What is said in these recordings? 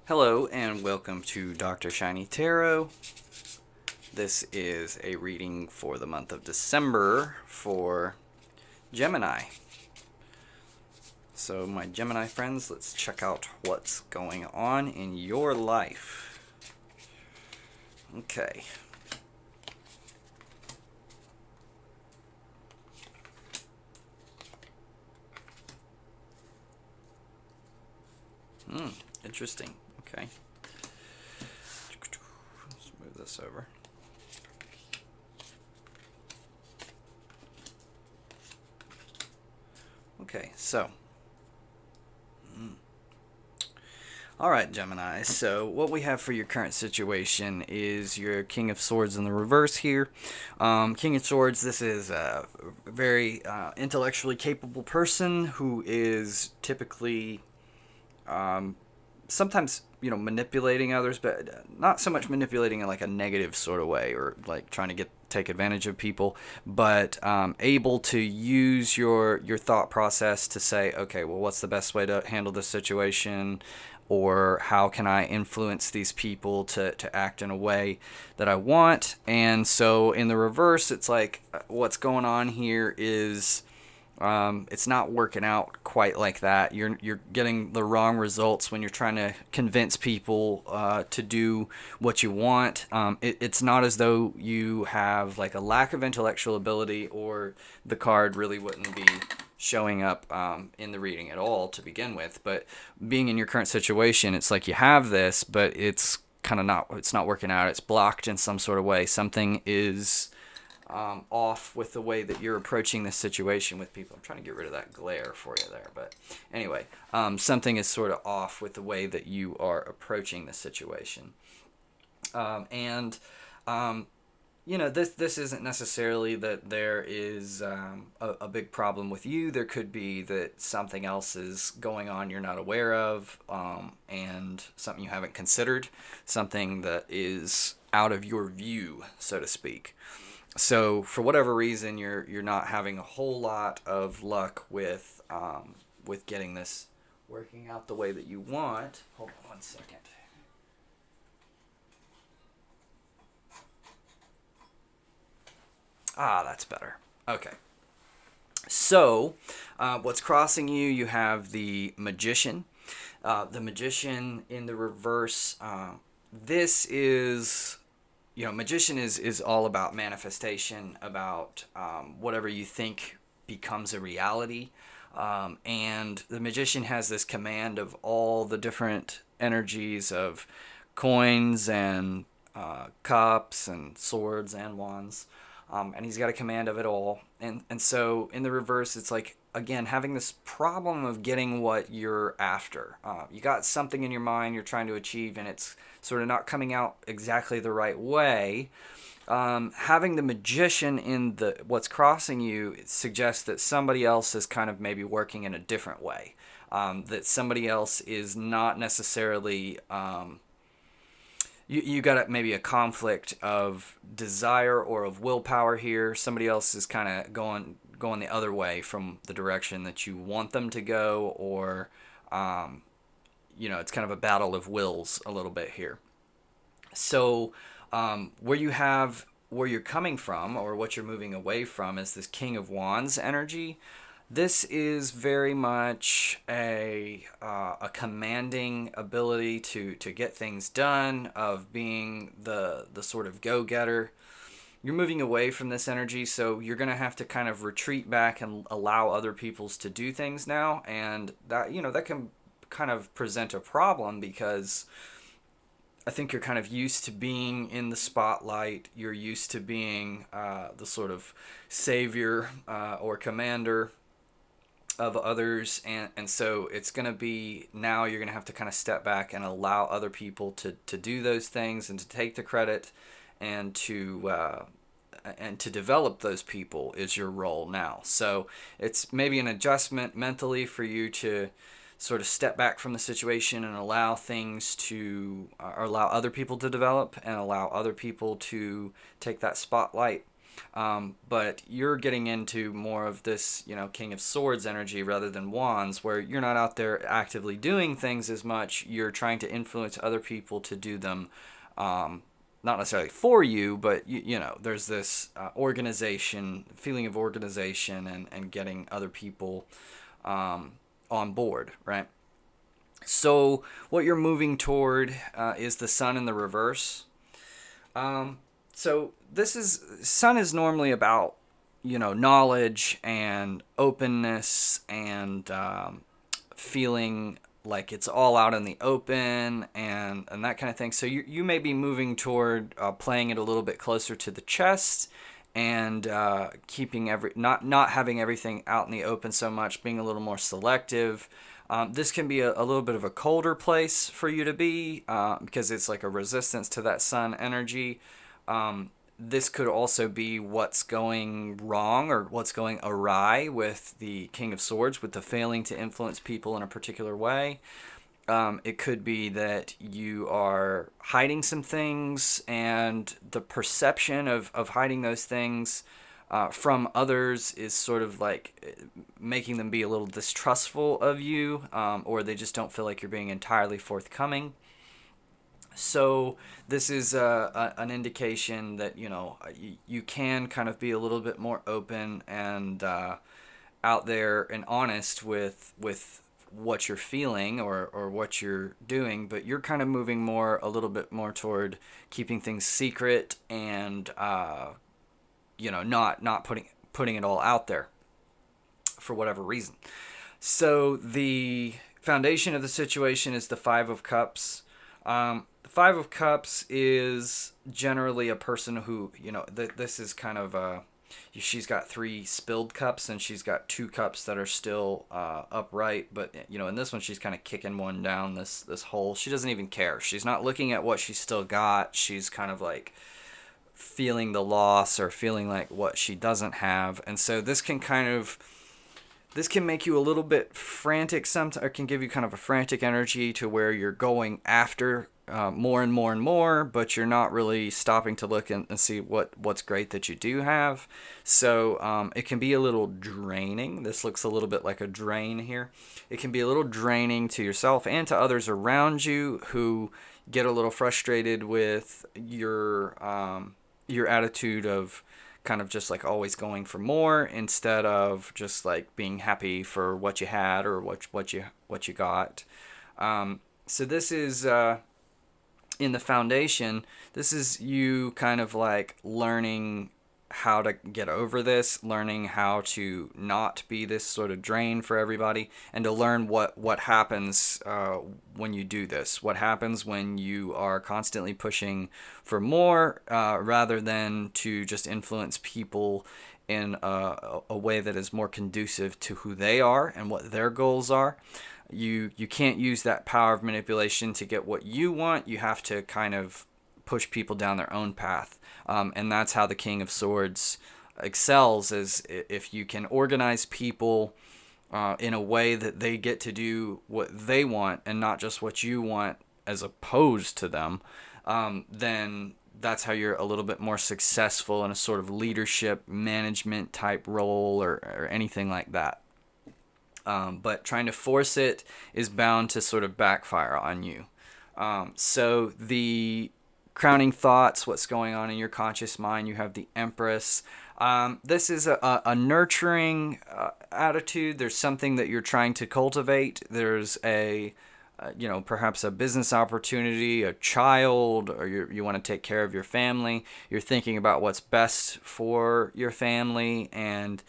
Hello and welcome to Dr. Shiny Tarot. This is a reading for the month of December for Gemini. So my Gemini friends, let's check out what's going on in your life. Okay. Interesting. Okay. Let's move this over. Okay, so. All right, Gemini. So, what we have for your current situation is your King of Swords in the reverse here. King of Swords, this is a very intellectually capable person who is typically sometimes manipulating others, but not so much manipulating in like a negative sort of way or like trying to take advantage of people, but able to use your thought process to say, okay, well, what's the best way to handle this situation, or how can I influence these people to act in a way that I want. And so in the reverse, it's like what's going on here is it's not working out quite like that. You're getting the wrong results when you're trying to convince people to do what you want. It's not as though you have like a lack of intellectual ability, or the card really wouldn't be showing up in the reading at all to begin with. But being in your current situation, it's like you have this, but it's kind of not. It's not working out. It's blocked in some sort of way. Something is off with the way that you're approaching this situation with people. I'm trying to get rid of that glare for you there, but anyway, something is sort of off with the way that you are approaching the situation. And this isn't necessarily that there is a big problem with you. There could be that something else is going on you're not aware of, and something you haven't considered, something that is out of your view, so to speak. So for whatever reason, you're not having a whole lot of luck with getting this working out the way that you want. Hold on one second. That's better. Okay. So, what's crossing you? You have the Magician. The Magician in the reverse. This is Magician is all about manifestation, about whatever you think becomes a reality. And the Magician has this command of all the different energies of coins and cups and swords and wands. And he's got a command of it all. And so in the reverse, it's like, again, having this problem of getting what you're after. You got something in your mind you're trying to achieve, and it's sort of not coming out exactly the right way. Having the Magician in the what's crossing you, it suggests that somebody else is kind of maybe working in a different way. That somebody else is not necessarily you got maybe a conflict of desire or of willpower here. Somebody else is kind of going the other way from the direction that you want them to go, or it's kind of a battle of wills a little bit here. So where you're coming from, or what you're moving away from, is this King of Wands energy. This is very much a commanding ability to get things done, of being the sort of go-getter. You're moving away from this energy, so you're going to have to kind of retreat back and allow other people's to do things now, and that can kind of present a problem, because I think you're kind of used to being in the spotlight. You're used to being the sort of savior or commander of others, and so it's going to be, now you're going to have to kind of step back and allow other people to do those things, and to take the credit, and to develop those people is your role now. So it's maybe an adjustment mentally for you to sort of step back from the situation and allow things to, or allow other people to develop, and allow other people to take that spotlight. But you're getting into more of this, King of Swords energy rather than Wands, where you're not out there actively doing things as much. You're trying to influence other people to do them, not necessarily for you, but there's this feeling of organization, and getting other people on board, right? So what you're moving toward is the Sun in the reverse. So Sun is normally about knowledge and openness, and feeling like it's all out in the open, and that kind of thing. So you may be moving toward playing it a little bit closer to the chest, and keeping not having everything out in the open so much, being a little more selective. This can be a little bit of a colder place for you to be, because it's like a resistance to that sun energy. This could also be what's going wrong or what's going awry with the King of Swords, with the failing to influence people in a particular way. It could be that you are hiding some things, and the perception of hiding those things from others is sort of like making them be a little distrustful of you, or they just don't feel like you're being entirely forthcoming. So this is an indication that you can kind of be a little bit more open and out there and honest with what you're feeling, or what you're doing, but you're kind of moving a little bit more toward keeping things secret, and not putting it all out there for whatever reason. So the foundation of the situation is the Five of Cups. The Five of Cups is generally a person who, this is kind of she's got three spilled cups, and she's got two cups that are still upright. But, in this one, she's kind of kicking one down this hole. She doesn't even care. She's not looking at what she's still got. She's kind of like feeling the loss, or feeling like what she doesn't have. And so this can make you a little bit frantic sometimes, or can give you kind of a frantic energy to where you're going after more and more and more, but you're not really stopping to look and see what's great that you do have. So it can be a little draining. This looks a little bit like a drain here. It can be a little draining to yourself and to others around you, who get a little frustrated with your attitude of kind of just like always going for more, instead of just like being happy for what you had, or what you got. So this is in the foundation. This is you kind of like learning how to get over this, learning how to not be this sort of drain for everybody, and to learn what happens when you do this. What happens when you are constantly pushing for more, rather than to just influence people in a way that is more conducive to who they are and what their goals are. You can't use that power of manipulation to get what you want. You have to kind of push people down their own path. And that's how the King of Swords excels, is if you can organize people in a way that they get to do what they want and not just what you want as opposed to them, then that's how you're a little bit more successful in a sort of leadership management type role, or anything like that. But trying to force it is bound to sort of backfire on you. So the crowning thoughts, what's going on in your conscious mind, you have the Empress. This is a nurturing attitude. There's something that you're trying to cultivate. There's perhaps a business opportunity, a child, or you want to take care of your family. You're thinking about what's best for your family, and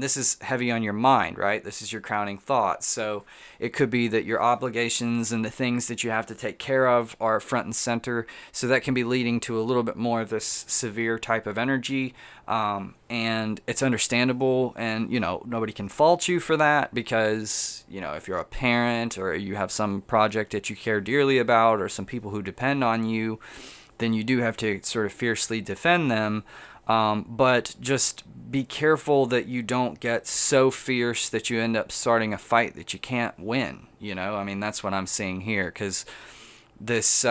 this is heavy on your mind, right? This is your crowning thought. So it could be that your obligations and the things that you have to take care of are front and center. So that can be leading to a little bit more of this severe type of energy. And it's understandable, and, nobody can fault you for that, because, if you're a parent, or you have some project that you care dearly about, or some people who depend on you, then you do have to sort of fiercely defend them. But just be careful that you don't get so fierce that you end up starting a fight that you can't win. That's what I'm seeing here, because this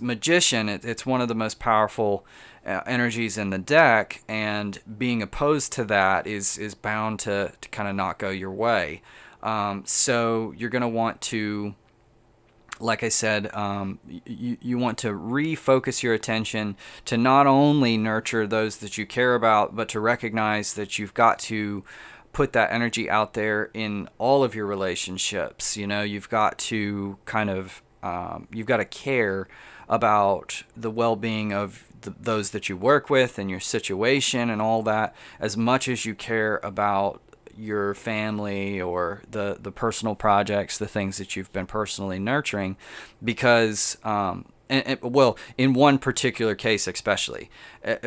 magician, it's one of the most powerful energies in the deck, and being opposed to that is bound to kind of not go your way. So you're going to want to, like I said, you want to refocus your attention to not only nurture those that you care about, but to recognize that you've got to put that energy out there in all of your relationships. You know, you've got to kind of, you've got to care about the well-being of those that you work with and your situation and all that, as much as you care about your family or the personal projects, the things that you've been personally nurturing, because well, in one particular case especially,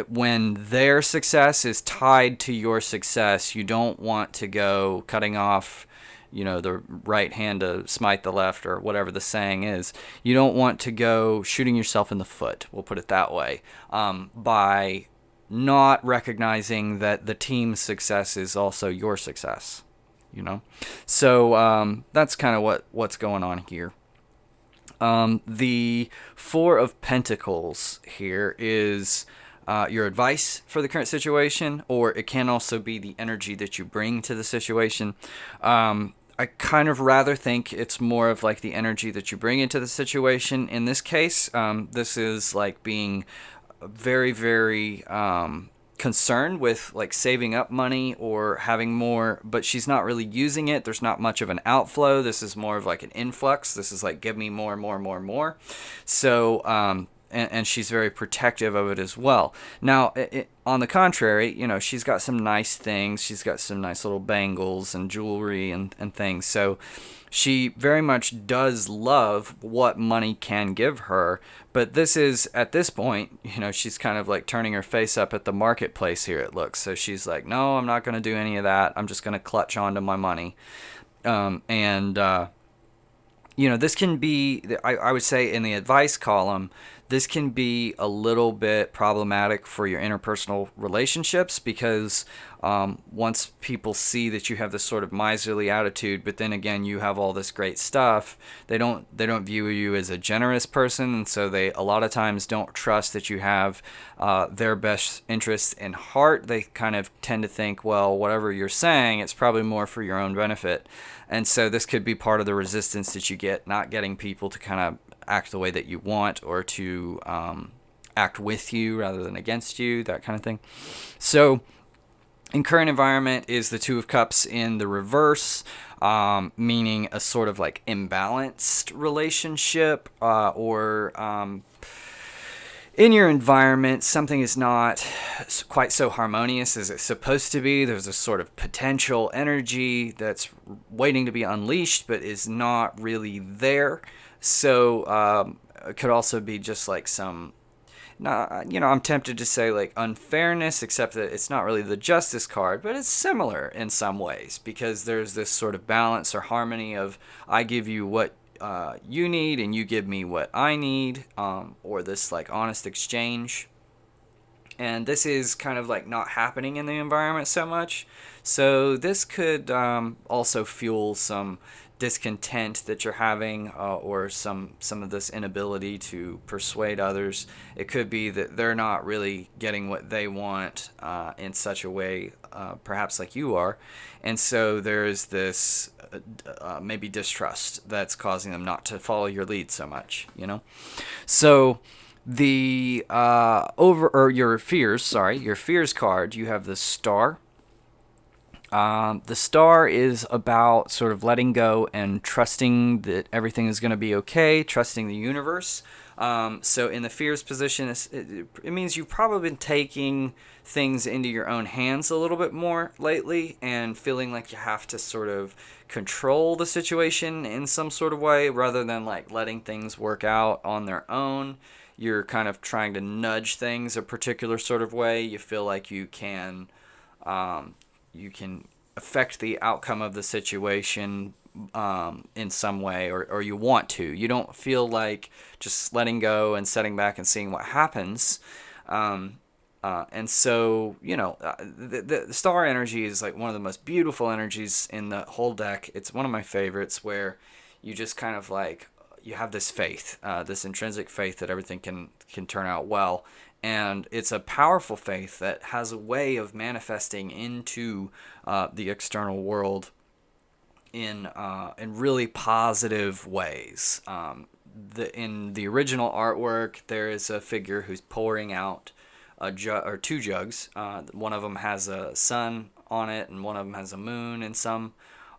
when their success is tied to your success, you don't want to go cutting off, you know, the right hand to smite the left, or whatever the saying is. You don't want to go shooting yourself in the foot, we'll put it that way, by not recognizing that the team's success is also your success, you know. So that's kind of what's going on here. The Four of Pentacles here is your advice for the current situation, or it can also be the energy that you bring to the situation. I kind of rather think it's more of like the energy that you bring into the situation in this case. This is like being very, very concerned with like saving up money or having more, but she's not really using it. There's not much of an outflow. This is more of like an influx. This is like, give me more, more, more, more. So, and she's very protective of it as well. Now, on the contrary, you know, she's got some nice things. She's got some nice little bangles and jewelry and things. So she very much does love what money can give her. But this is, at this point, you know, she's kind of like turning her face up at the marketplace here, it looks. So she's like, no, I'm not going to do any of that. I'm just going to clutch onto my money. You know, this can be, I would say in the advice column, this can be a little bit problematic for your interpersonal relationships, because once people see that you have this sort of miserly attitude, but then again you have all this great stuff, they don't view you as a generous person, and so they a lot of times don't trust that you have their best interests in heart. They kind of tend to think, well, whatever you're saying, it's probably more for your own benefit. And so this could be part of the resistance that you get, not getting people to kind of act the way that you want, or to act with you rather than against you, that kind of thing. So in current environment is the Two of Cups in the reverse, meaning a sort of like imbalanced relationship, or in your environment, something is not quite so harmonious as it's supposed to be. There's a sort of potential energy that's waiting to be unleashed, but is not really there. So it could also be just like some, you know, I'm tempted to say like unfairness, except that it's not really the Justice card, but it's similar in some ways, because there's this sort of balance or harmony of, I give you what you need and you give me what I need, or this like honest exchange. And this is kind of like not happening in the environment so much. So this could also fuel some discontent that you're having, or some of this inability to persuade others. It could be that they're not really getting what they want in such a way, perhaps like you are. And so there's this maybe distrust that's causing them not to follow your lead so much, you know? So the your fears card, you have the Star. The Star is about sort of letting go and trusting that everything is going to be okay, trusting the universe. So in the fears position, it means you've probably been taking things into your own hands a little bit more lately, and feeling like you have to sort of control the situation in some sort of way, rather than like letting things work out on their own. You're kind of trying to nudge things a particular sort of way. You feel like you can affect the outcome of the situation in some way, or you want to. You don't feel like just letting go and setting back and seeing what happens. And so, you know, the Star energy is like one of the most beautiful energies in the whole deck. It's one of my favorites, where you just kind of like, you have this faith, this intrinsic faith that everything can turn out well. And it's a powerful faith that has a way of manifesting into the external world in really positive ways. In the original artwork, there is a figure who's pouring out or two jugs. One of them has a sun on it, and one of them has a moon in some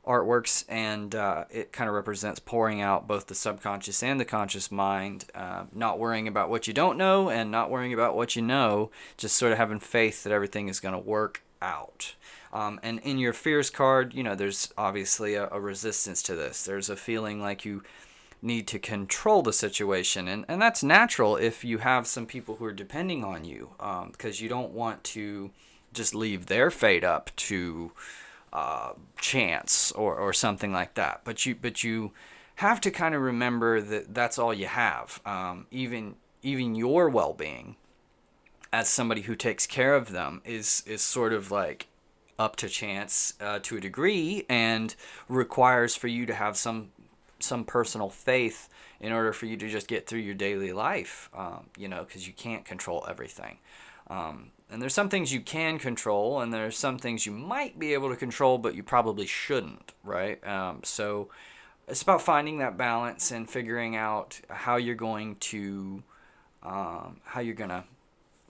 artworks, and it kind of represents pouring out both the subconscious and the conscious mind, not worrying about what you don't know and not worrying about what you know, just sort of having faith that everything is going to work out. And in your fears card, there's obviously a resistance to this. There's a feeling like you need to control the situation, and that's natural if you have some people who are depending on you, because you don't want to just leave their fate up to chance or something like that. But you have to kind of remember that that's all you have. Even your well-being as somebody who takes care of them is sort of like up to chance to a degree, and requires for you to have some personal faith in order for you to just get through your daily life, because you can't control everything. And there's some things you can control, and there's some things you might be able to control, but you probably shouldn't, right? So it's about finding that balance and figuring out how you're going to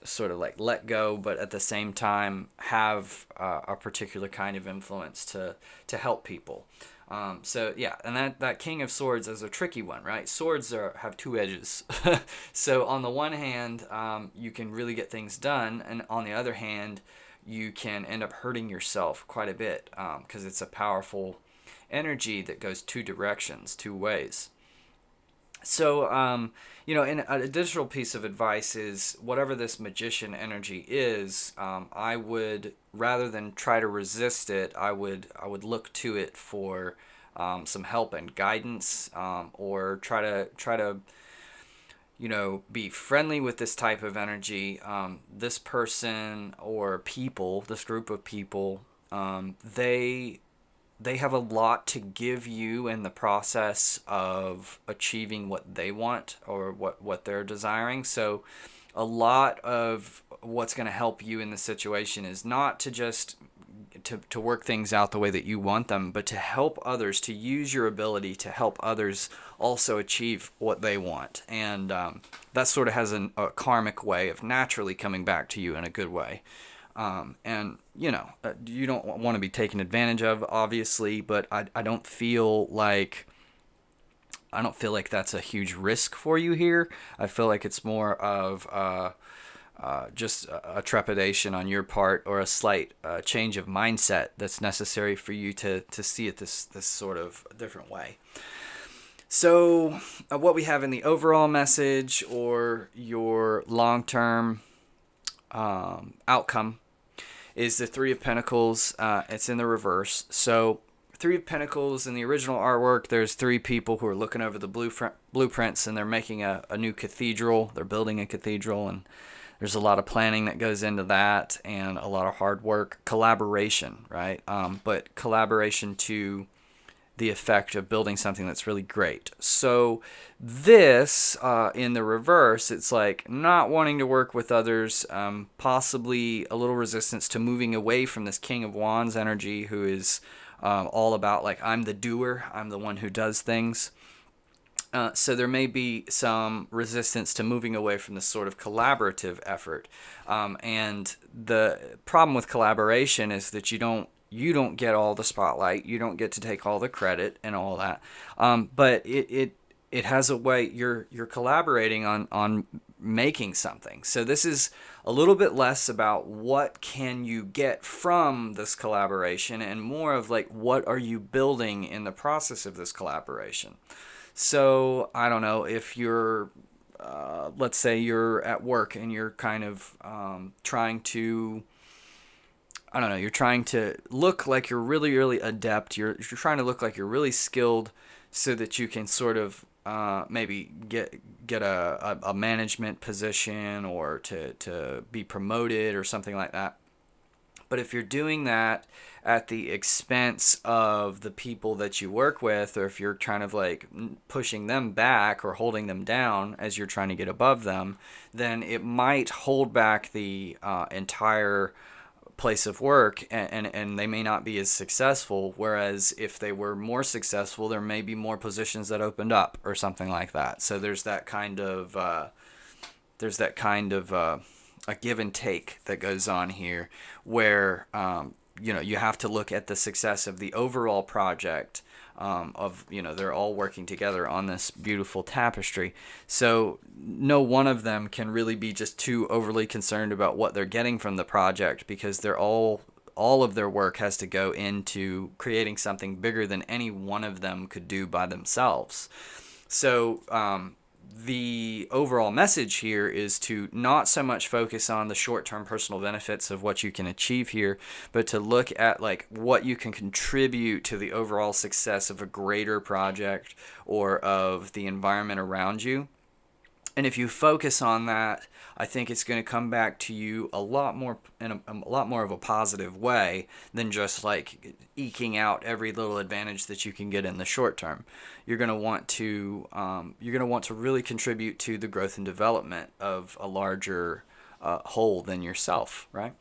sort of like let go, but at the same time have a particular kind of influence to help people. So yeah, and that King of Swords is a tricky one, right? Swords have two edges. So on the one hand, you can really get things done, and on the other hand, you can end up hurting yourself quite a bit, because it's a powerful energy that goes two directions, two ways. So, in a additional piece of advice is whatever this magician energy is, I would, rather than try to resist it, I would look to it for some help and guidance, or try to be friendly with this type of energy. This person or people, this group of people, they have a lot to give you in the process of achieving what they want or what they're desiring. So a lot of what's going to help you in the situation is not to just to work things out the way that you want them, but to help others, to use your ability to help others also achieve what they want. And that sort of has a karmic way of naturally coming back to you in a good way. And you don't want to be taken advantage of, obviously, but I don't feel like that's a huge risk for you here. I feel like it's more of just a trepidation on your part, or a slight change of mindset that's necessary for you to see it this sort of different way. So what we have in the overall message, or your long-term outcome, is the Three of Pentacles. It's in the reverse. So Three of Pentacles, in the original artwork, there's three people who are looking over the blueprints, and they're making a new cathedral. They're building a cathedral, and there's a lot of planning that goes into that, and a lot of hard work, collaboration, right? But collaboration to the effect of building something that's really great. So this, in the reverse, it's like not wanting to work with others, possibly a little resistance to moving away from this King of Wands energy, who is all about like, I'm the doer, I'm the one who does things. So there may be some resistance to moving away from this sort of collaborative effort. And the problem with collaboration is that you don't get all the spotlight, you don't get to take all the credit and all that. But it has a way, you're collaborating on making something. So this is a little bit less about what can you get from this collaboration, and more of like, what are you building in the process of this collaboration. So I don't know, if you're let's say you're at work and you're kind of trying to, I don't know, you're trying to look like you're really, really adept. You're trying to look like you're really skilled, so that you can sort of maybe get a management position, or to be promoted or something like that. But if you're doing that at the expense of the people that you work with, or if you're kind of like pushing them back or holding them down as you're trying to get above them, then it might hold back the entire place of work, and they may not be as successful. Whereas if they were more successful, there may be more positions that opened up or something like that. So there's that kind of a give and take that goes on here, where you have to look at the success of the overall project, they're all working together on this beautiful tapestry. So no one of them can really be just too overly concerned about what they're getting from the project, because they're all of their work has to go into creating something bigger than any one of them could do by themselves. So the overall message here is to not so much focus on the short-term personal benefits of what you can achieve here, but to look at like what you can contribute to the overall success of a greater project or of the environment around you. And if you focus on that, I think it's going to come back to you a lot more in a lot more of a positive way than just like eking out every little advantage that you can get in the short term. You're going to want to really contribute to the growth and development of a larger whole than yourself, right?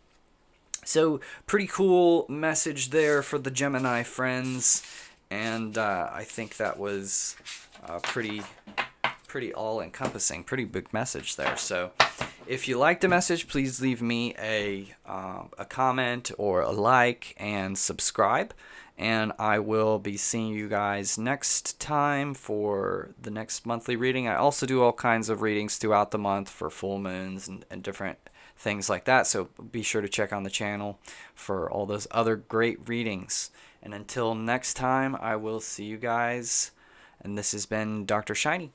So pretty cool message there for the Gemini friends, and I think that was pretty all-encompassing, pretty big message there. So if you liked the message, please leave me a comment or a like and subscribe, and I will be seeing you guys next time for the next monthly reading. I also do all kinds of readings throughout the month for full moons and different things like that, so be sure to check on the channel for all those other great readings. And until next time, I will see you guys, and this has been Dr. Shiny.